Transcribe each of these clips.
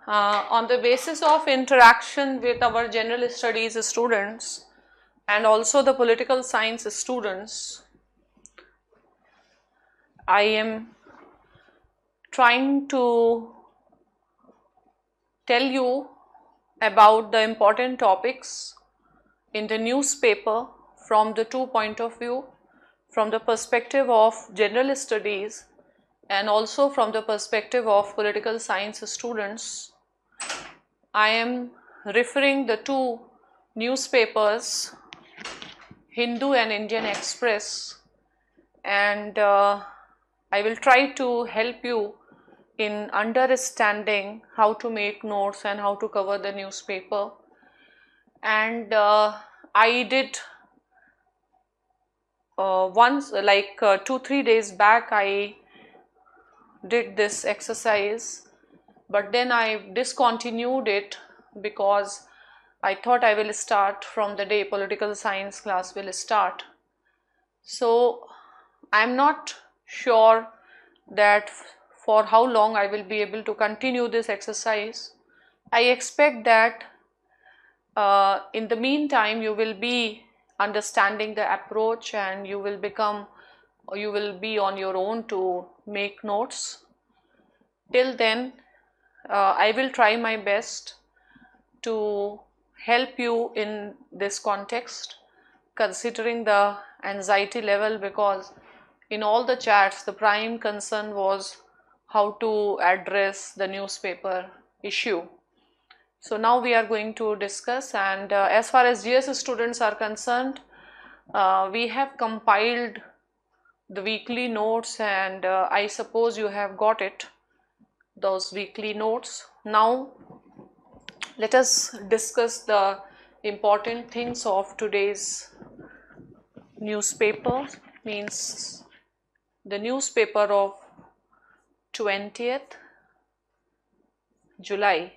on the basis of interaction with our general studies students and also the political science students, I am trying to tell you about the important topics in the newspaper from the two point of view, from the perspective of general studies and also from the perspective of political science students. I am referring the two newspapers, Hindu and Indian Express, and I will try to help you in understanding how to make notes and how to cover the newspaper. And I did once, like 2-3 days back, I did this exercise, but then I discontinued it because I thought I will start from the day political science class will start. So I am not sure that for how long I will be able to continue this exercise. I expect that in the meantime you will be understanding the approach and you will be on your own to make notes. Till then, I will try my best to help you in this context, considering the anxiety level, because in all the chats the prime concern was how to address the newspaper issue. So now we are going to discuss, and as far as GS students are concerned, we have compiled the weekly notes, and I suppose you have got it, those weekly notes. Now let us discuss the important things of today's newspaper, means the newspaper of 20th July.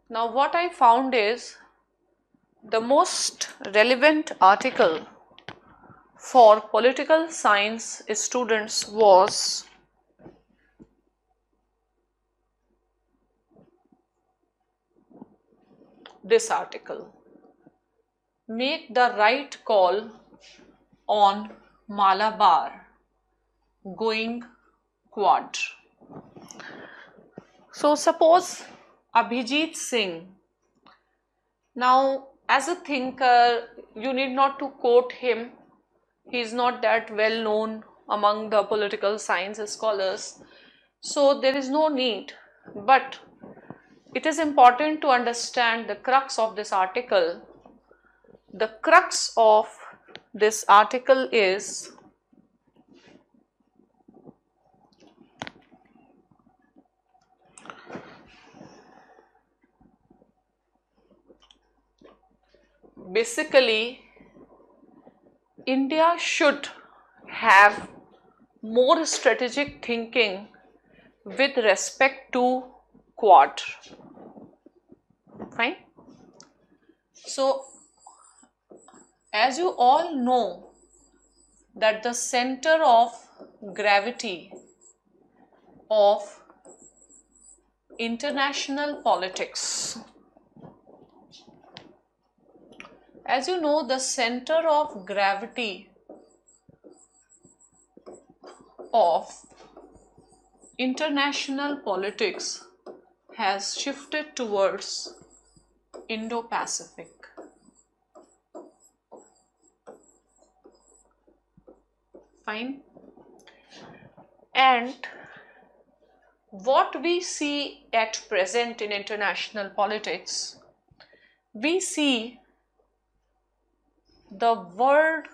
Now what I found is the most relevant article for political science students was this article: Make the right call on Malabar going quad. So suppose Abhijit Singh, now as a thinker you need not to quote him, he is not that well known among the political science scholars, so there is no need, but it is important to understand the crux of this article. The crux of this article is basically India should have more strategic thinking with respect to Quad. Fine. So as you all know that the center of gravity of international politics, as you know, the center of gravity of international politics has shifted towards Indo-Pacific. Fine. And what we see at present in international politics, we see the world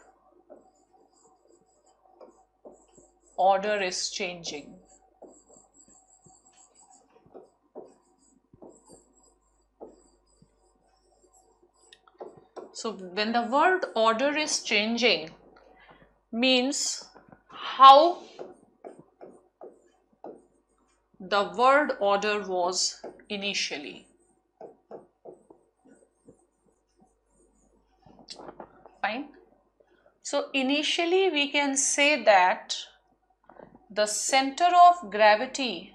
order is changing. So when the world order is changing, means how the world order was initially. Fine. So initially we can say that the center of gravity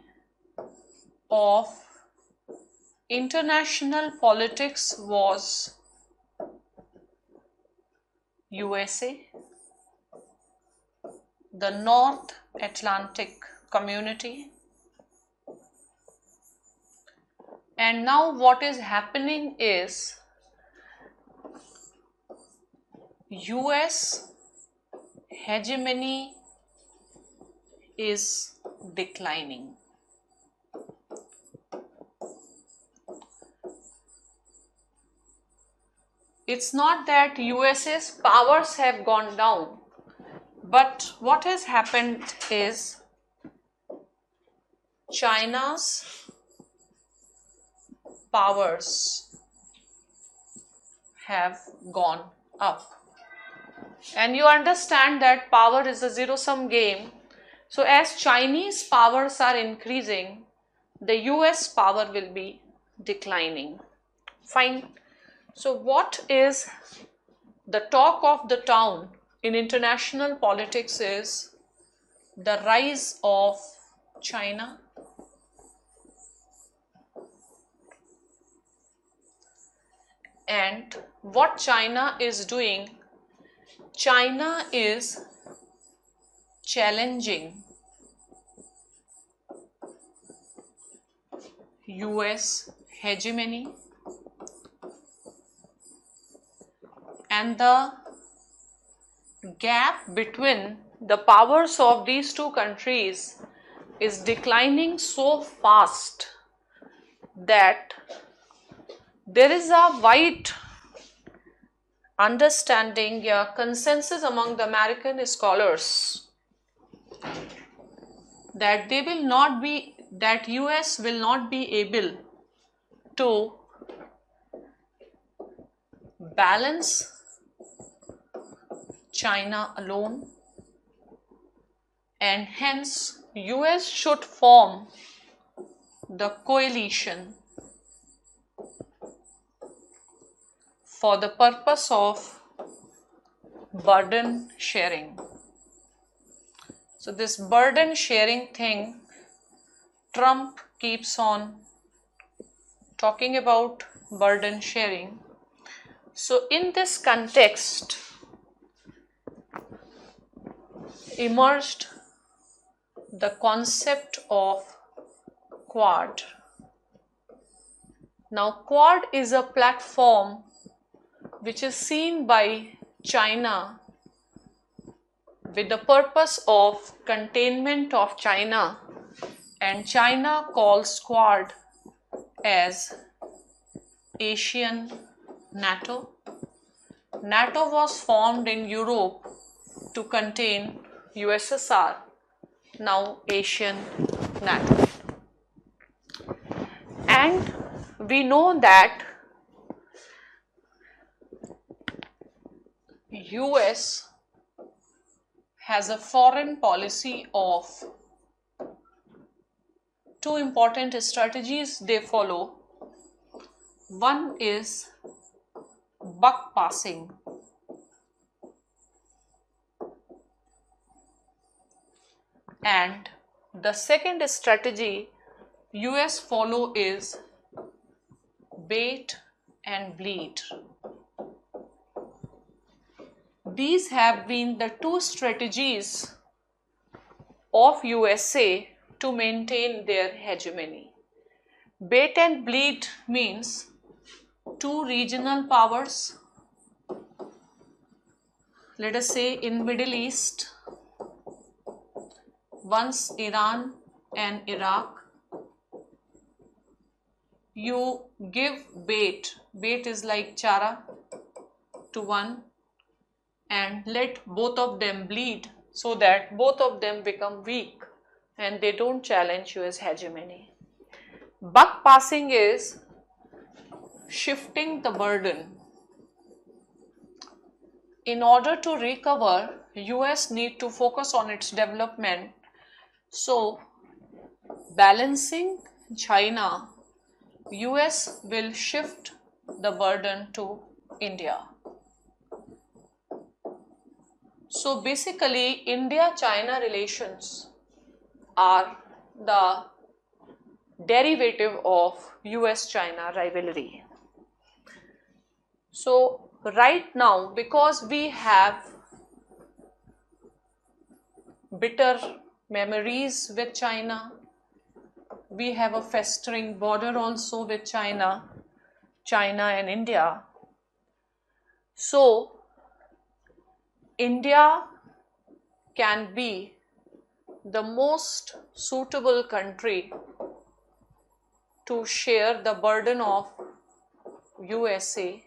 of international politics was USA, the North Atlantic Community, and now what is happening is US hegemony is declining. It's not that US's powers have gone down, but what has happened is China's powers have gone up. And you understand that power is a zero-sum game. So as Chinese powers are increasing, the US power will be declining. Fine. So what is the talk of the town in international politics is the rise of China and what China is doing. China is challenging US hegemony, and the gap between the powers of these two countries is declining so fast that there is a wide understanding, consensus among the American scholars that that US will not be able to balance China alone, and hence US should form the coalition for the purpose of burden sharing. So this burden sharing thing, Trump keeps on talking about burden sharing. So in this context emerged the concept of Quad. Now Quad is a platform which is seen by China with the purpose of containment of China, and China calls Quad as Asian NATO. NATO was formed in Europe to contain USSR, now Asian NATO. And we know that US has a foreign policy of two important strategies they follow. One is buck passing, and the second strategy US follow is bait and bleed. These have been the two strategies of USA to maintain their hegemony. Bait and bleed means two regional powers, let us say in Middle East, once Iran and Iraq, you give bait is like chara to one, and let both of them bleed so that both of them become weak and they don't challenge US hegemony. Buck passing is shifting the burden. In order to recover, US need to focus on its development. So, balancing China, US will shift the burden to India. So basically, India-China relations are the derivative of US-China rivalry. So right now, because we have bitter memories with China, we have a festering border also with China and India. So India can be the most suitable country to share the burden of USA.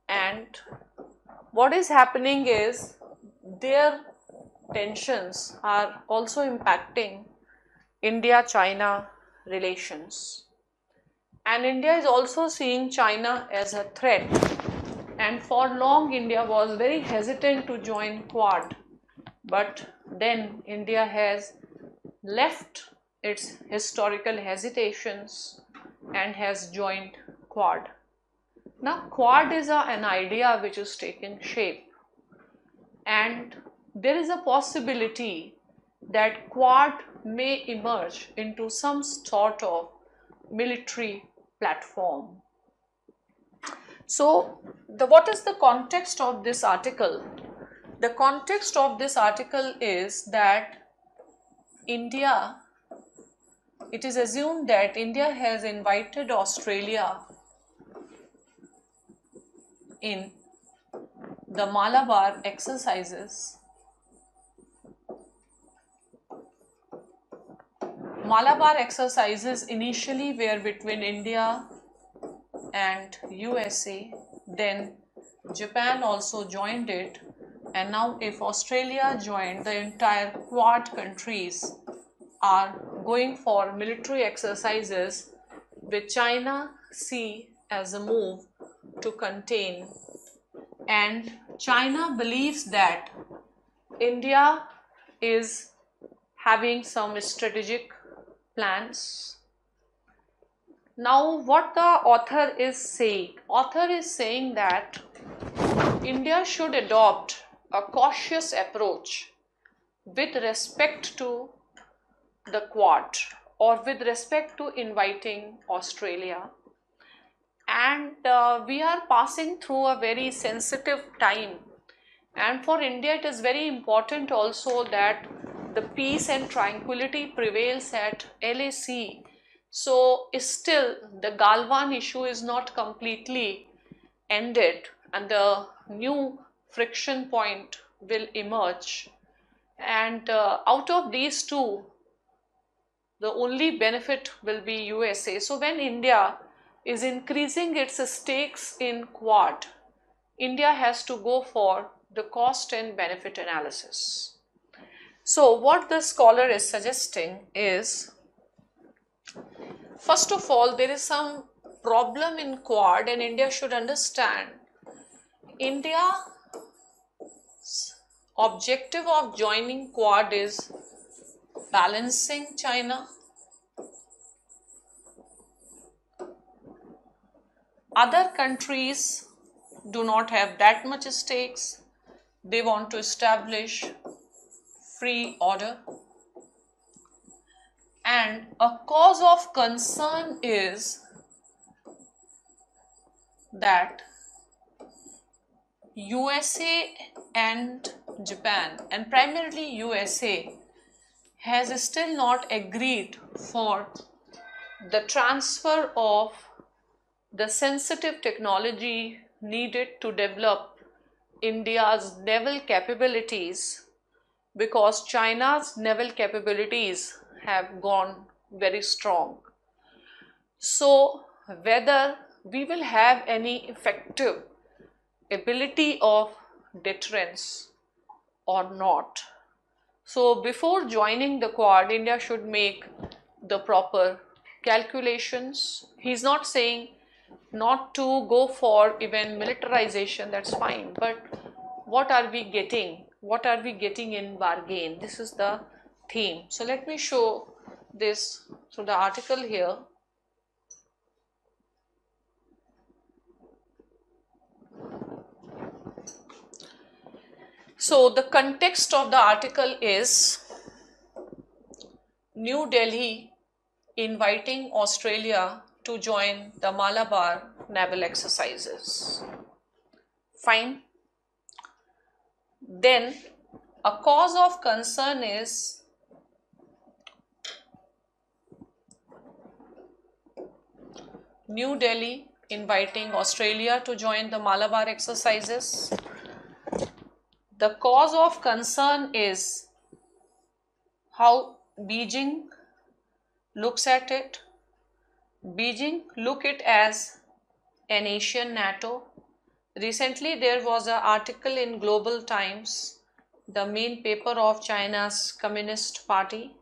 And what is happening is their tensions are also impacting India-China relations. And India is also seeing China as a threat. And for long, India was very hesitant to join Quad. But then India has left its historical hesitations and has joined Quad. Now, Quad is an idea which is taking shape, and there is a possibility that Quad may emerge into some sort of military platform. So, what is the context of this article? The context of this article is that India, it is assumed that India has invited Australia in the Malabar exercises. Malabar exercises initially were between India and USA, then Japan also joined it, and now if Australia joined, the entire Quad countries are going for military exercises, which China see as a move to contain. And China believes that India is having some strategic plans. Now, what the author is saying? Author is saying that India should adopt a cautious approach with respect to the Quad or with respect to inviting Australia. And we are passing through a very sensitive time, and for India it is very important also that the peace and tranquility prevails at LAC. So still the Galwan issue is not completely ended, and the new friction point will emerge, and out of these two the only benefit will be USA. So when India is increasing its stakes in Quad, India has to go for the cost and benefit analysis. So what the scholar is suggesting is, first of all, there is some problem in Quad, and India should understand India's objective of joining Quad is balancing China. Other countries do not have that much stakes. They want to establish free order. And a cause of concern is that USA and Japan, and primarily USA, has still not agreed for the transfer of the sensitive technology needed to develop India's naval capabilities, because China's naval capabilities have gone very strong. So whether we will have any effective ability of deterrence or not. So before joining the Quad, India should make the proper calculations. He's not saying not to go for even militarization, that's fine, but what are we getting? What are we getting in bargain? This is the theme. So let me show this through the article here. So the context of the article is New Delhi inviting Australia to join the Malabar naval exercises. Fine. Then a cause of concern is New Delhi inviting Australia to join the Malabar exercises. The cause of concern is how Beijing looks at it. Beijing look it as an Asian NATO. Recently there was an article in Global Times, the main paper of China's Communist Party,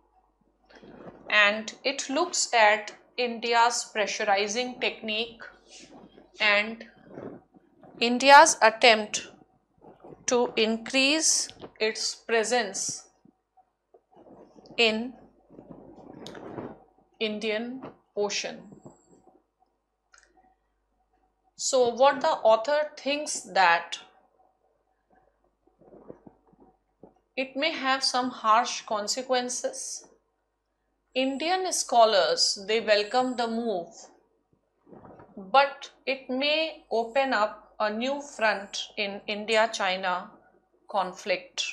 and it looks at India's pressurizing technique and India's attempt to increase its presence in Indian Ocean. So what the author thinks that it may have some harsh consequences. Indian scholars, they welcome the move, but it may open up a new front in India-China conflict.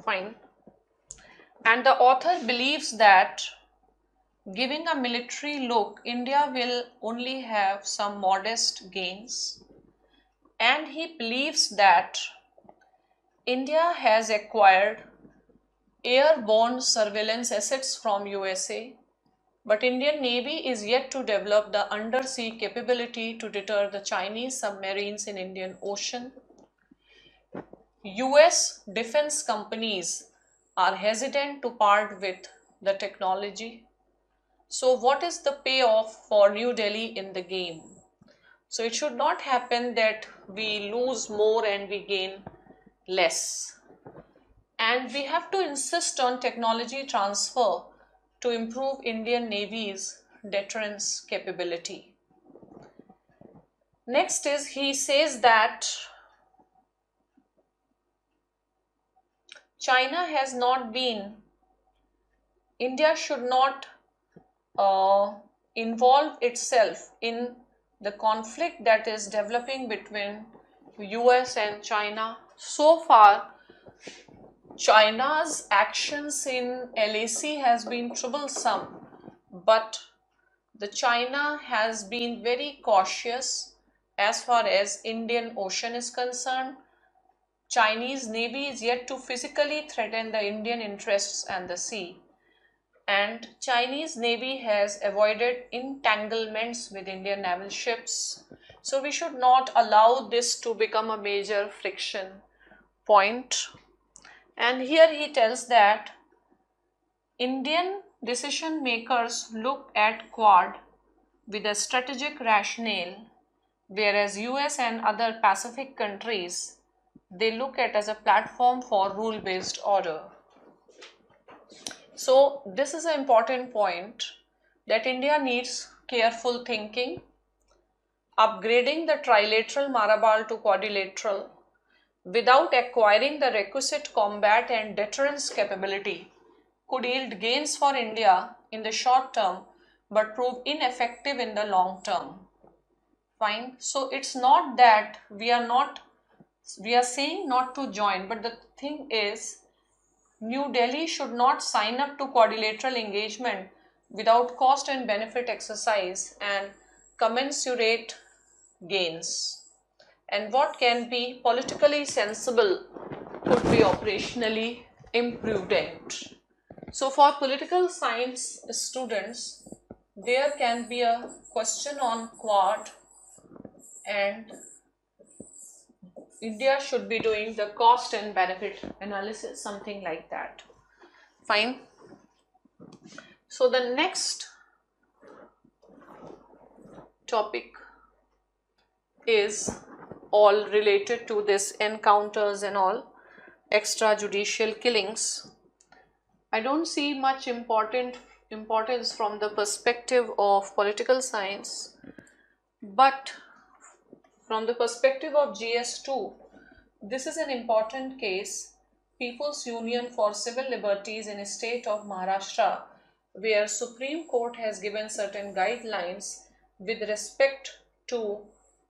Fine. And the author believes that giving a military look, India will only have some modest gains. And he believes that India has acquired airborne surveillance assets from USA, but Indian Navy is yet to develop the undersea capability to deter the Chinese submarines in Indian Ocean. US defense companies are hesitant to part with the technology. So what is the payoff for New Delhi in the game? So it should not happen that we lose more and we gain less. And we have to insist on technology transfer to improve Indian Navy's deterrence capability. Next is, he says that China has not been, India should not involve itself in the conflict that is developing between US and China. So far, China's actions in LAC has been troublesome, but the China has been very cautious as far as Indian Ocean is concerned. Chinese Navy is yet to physically threaten the Indian interests and the sea. And Chinese Navy has avoided entanglements with Indian naval ships. So we should not allow this to become a major friction point. And here he tells that Indian decision makers look at Quad with a strategic rationale, whereas US and other Pacific countries, they look at as a platform for rule-based order. So this is an important point, that India needs careful thinking. Upgrading the trilateral Malabar to quadrilateral without acquiring the requisite combat and deterrence capability could yield gains for India in the short term but prove ineffective in the long term. Fine. So it's not that we are saying not to join, but the thing is, New Delhi should not sign up to quadrilateral engagement without cost and benefit exercise and commensurate gains. And what can be politically sensible could be operationally imprudent. So for political science students, there can be a question on Quad, and India should be doing the cost and benefit analysis, something like that. Fine. So the next topic is all related to this encounters and all, extrajudicial killings. I don't see much importance from the perspective of political science, but from the perspective of GS2, this is an important case People's Union for Civil Liberties in the state of Maharashtra, where Supreme Court has given certain guidelines with respect to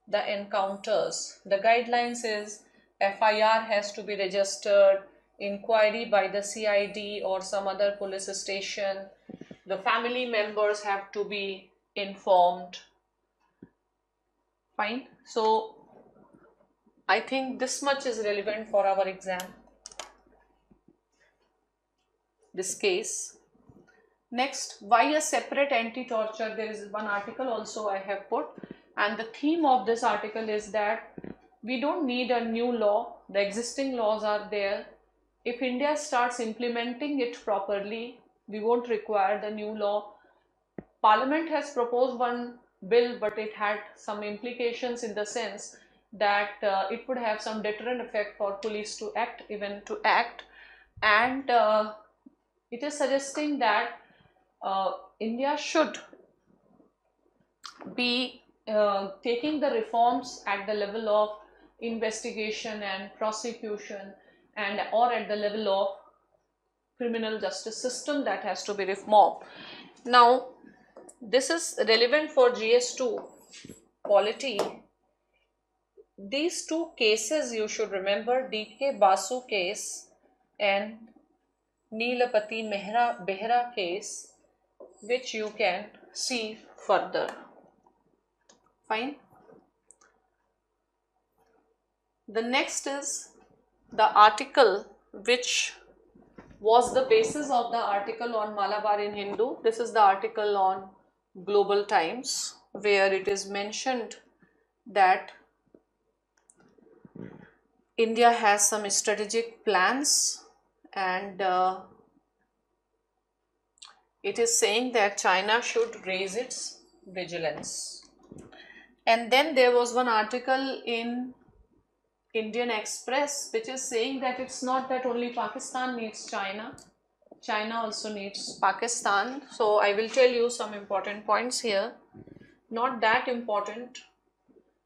the encounters. The guidelines is FIR has to be registered, inquiry by the CID or some other police station, the family members have to be informed. Fine. So I think this much is relevant for our exam, this case. Next, why a separate anti-torture? There is one article also I have put, and the theme of this article is that we don't need a new law. The existing laws are there. If India starts implementing it properly, we won't require the new law. Parliament has proposed one bill, but it had some implications in the sense that it would have some deterrent effect for police to act, and it is suggesting that India should be taking the reforms at the level of investigation and prosecution, and or at the level of criminal justice system that has to be reformed. Now, this is relevant for GS2 polity. These two cases you should remember, DK Basu case and Neelapati Behra case, which you can see further. Fine. The next is the article which was the basis of the article on Malabar in Hindu. This is the article on Global Times, where it is mentioned that India has some strategic plans, and it is saying that China should raise its vigilance. And then there was one article in Indian Express which is saying that it's not that only Pakistan needs China, China also needs Pakistan. So I will tell you some important points here, not that important.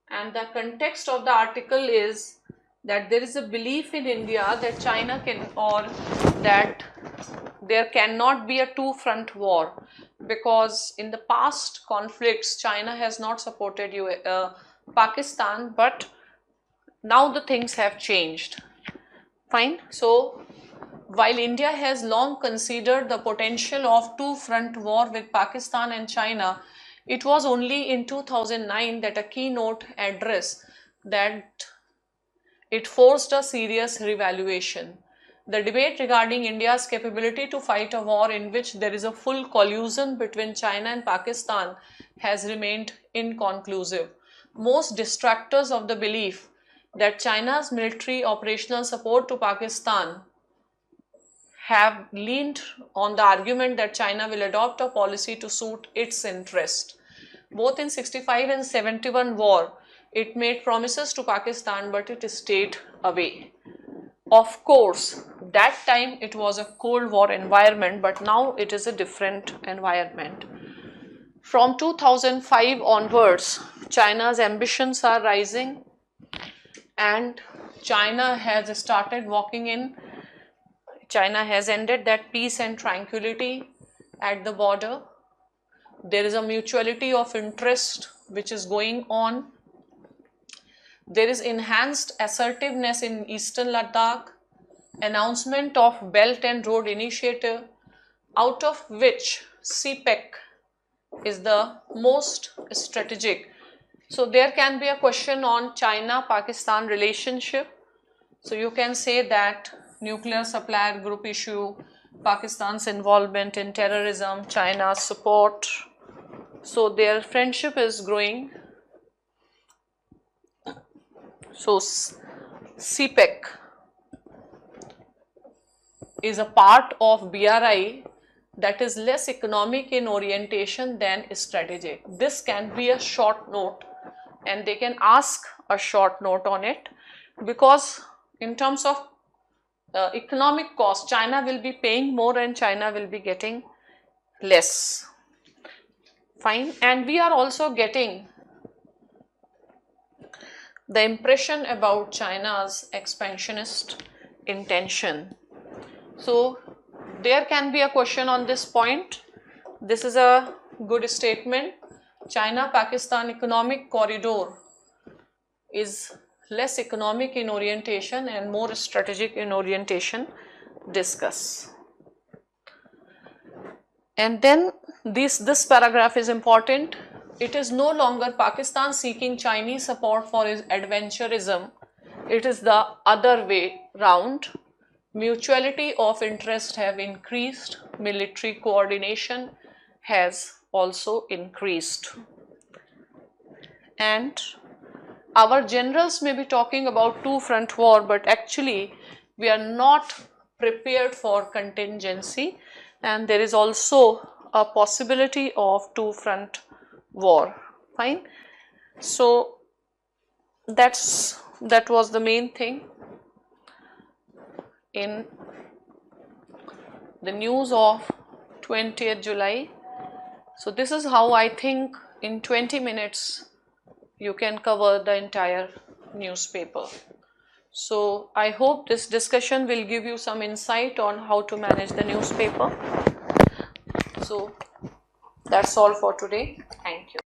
And the context of the article is that there is a belief in India that China can, or that there cannot be a two-front war, because in the past conflicts China has not supported Pakistan, but now the things have changed. Fine. So while India has long considered the potential of two-front war with Pakistan and China, it was only in 2009 that a keynote address that it forced a serious revaluation. The debate regarding India's capability to fight a war in which there is a full collusion between China and Pakistan has remained inconclusive. Most detractors of the belief that China's military operational support to Pakistan have leaned on the argument that China will adopt a policy to suit its interest. Both in 65 and 71 war, it made promises to Pakistan, but it stayed away. Of course, that time it was a Cold War environment, but now it is a different environment. From 2005 onwards, China's ambitions are rising, and China has started walking in. China has ended that peace and tranquility at the border. There is a mutuality of interest which is going on. There is enhanced assertiveness in Eastern Ladakh, announcement of Belt and Road Initiative, out of which CPEC is the most strategic. So there can be a question on China-Pakistan relationship. So you can say that nuclear supplier group issue, Pakistan's involvement in terrorism, China's support. So their friendship is growing. So CPEC is a part of BRI that is less economic in orientation than strategic. This can be a short note, and they can ask a short note on it, because in terms of economic cost, China will be paying more and China will be getting less. Fine. And we are also getting the impression about China's expansionist intention. So there can be a question on this point. This is a good statement. China-Pakistan economic corridor is less economic in orientation and more strategic in orientation. Discuss. And then this paragraph is important. It is no longer Pakistan seeking Chinese support for its adventurism. It is the other way round. Mutuality of interest have increased. Military coordination has also increased. And our generals may be talking about two-front war, but actually we are not prepared for contingency, and there is also a possibility of two-front war. Fine. So that was the main thing in the news of 20th July. So this is how I think in 20 minutes you can cover the entire newspaper. So I hope this discussion will give you some insight on how to manage the newspaper. So that's all for today. Thank you.